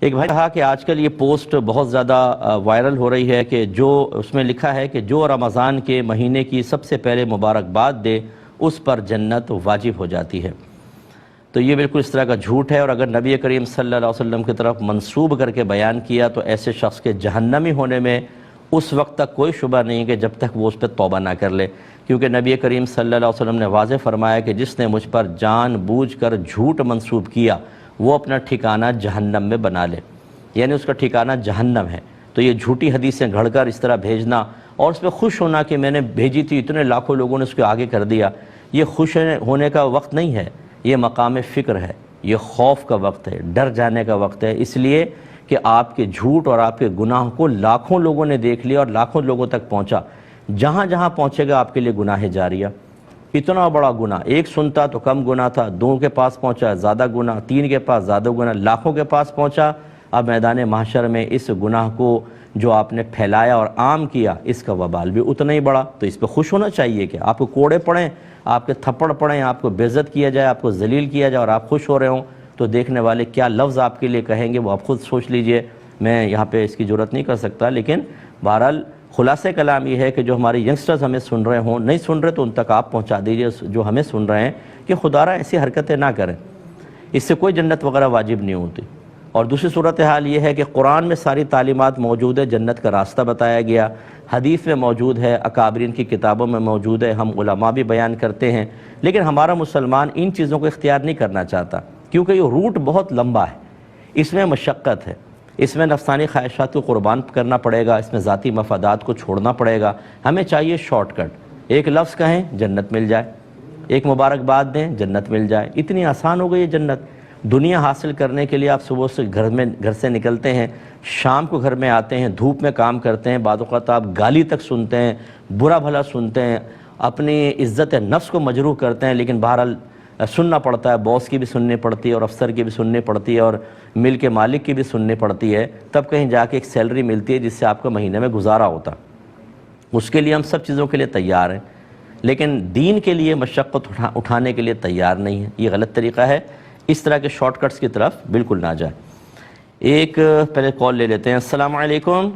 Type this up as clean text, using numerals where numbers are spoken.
ایک بھائی کہا کہ آج کل یہ پوسٹ بہت زیادہ وائرل ہو رہی ہے کہ جو اس میں لکھا ہے کہ جو رمضان کے مہینے کی سب سے پہلے مبارکباد دے اس پر جنت واجب ہو جاتی ہے۔ تو یہ بالکل اس طرح کا جھوٹ ہے، اور اگر نبی کریم صلی اللہ علیہ وسلم کی طرف منسوب کر کے بیان کیا تو ایسے شخص کے جہنمی ہونے میں اس وقت تک کوئی شبہ نہیں کہ جب تک وہ اس پہ توبہ نہ کر لے، کیونکہ نبی کریم صلی اللہ علیہ وسلم نے واضح فرمایا کہ جس نے مجھ پر جان بوجھ کر جھوٹ منسوب کیا وہ اپنا ٹھکانہ جہنم میں بنا لے، یعنی اس کا ٹھکانہ جہنم ہے۔ تو یہ جھوٹی حدیثیں گھڑ کر اس طرح بھیجنا اور اس پہ خوش ہونا کہ میں نے بھیجی تھی، اتنے لاکھوں لوگوں نے اس کو آگے کر دیا، یہ خوش ہونے کا وقت نہیں ہے، یہ مقام فکر ہے، یہ خوف کا وقت ہے، ڈر جانے کا وقت ہے، اس لیے کہ آپ کے جھوٹ اور آپ کے گناہ کو لاکھوں لوگوں نے دیکھ لیا اور لاکھوں لوگوں تک پہنچا۔ جہاں جہاں پہنچے گا آپ کے لیے گناہ جاریہ، اتنا بڑا گناہ، ایک سنتا تو کم گناہ تھا، دو کے پاس پہنچا زیادہ گناہ، تین کے پاس زیادہ گناہ، لاکھوں کے پاس پہنچا، اب میدان محشر میں اس گناہ کو جو آپ نے پھیلایا اور عام کیا اس کا وبال بھی اتنا ہی بڑا۔ تو اس پہ خوش ہونا چاہیے کہ آپ کو کوڑے پڑیں، آپ کے تھپڑ پڑیں، آپ کو بے عزت کیا جائے، آپ کو ذلیل کیا جائے اور آپ خوش ہو رہے ہوں، تو دیکھنے والے کیا لفظ آپ کے لیے کہیں گے وہ آپ خود سوچ لیجئے۔ میں یہاں پہ اس کی جرات نہیں کر سکتا، لیکن بہرحال خلاصہ کلام یہ ہے کہ جو ہماری ینگسٹرز ہمیں سن رہے ہوں، نہیں سن رہے تو ان تک آپ پہنچا دیجئے جو ہمیں سن رہے ہیں کہ خدا را ایسی حرکتیں نہ کریں، اس سے کوئی جنت وغیرہ واجب نہیں ہوتی۔ اور دوسری صورتحال یہ ہے کہ قرآن میں ساری تعلیمات موجود ہے، جنت کا راستہ بتایا گیا، حدیث میں موجود ہے، اکابرین کی کتابوں میں موجود ہے، ہم علماء بھی بیان کرتے ہیں، لیکن ہمارا مسلمان ان چیزوں کو اختیار نہیں کرنا چاہتا، کیونکہ یہ روٹ بہت لمبا ہے، اس میں مشقت ہے، اس میں نفسانی خواہشات کو قربان کرنا پڑے گا، اس میں ذاتی مفادات کو چھوڑنا پڑے گا۔ ہمیں چاہیے شارٹ کٹ، ایک لفظ کہیں جنت مل جائے، ایک مبارکباد دیں جنت مل جائے، اتنی آسان ہو گئی ہے جنت۔ دنیا حاصل کرنے کے لیے آپ صبح سے گھر سے نکلتے ہیں، شام کو گھر میں آتے ہیں، دھوپ میں کام کرتے ہیں، بعض اوقات آپ گالی تک سنتے ہیں، برا بھلا سنتے ہیں، اپنی عزت نفس کو مجروح کرتے ہیں، لیکن بہرحال سننا پڑتا ہے، باس کی بھی سننی پڑتی ہے اور افسر کی بھی سننی پڑتی ہے اور مل کے مالک کی بھی سننی پڑتی ہے، تب کہیں جا کے ایک سیلری ملتی ہے جس سے آپ کا مہینے میں گزارا ہوتا۔ اس کے لیے ہم سب چیزوں کے لیے تیار ہیں، لیکن دین کے لیے مشقت اٹھانے کے لیے تیار نہیں ہے۔ یہ غلط طریقہ ہے، اس طرح کے شارٹ کٹس کی طرف بالکل نہ جائیں۔ ایک پہلے کال لے لیتے ہیں۔ السلام علیکم۔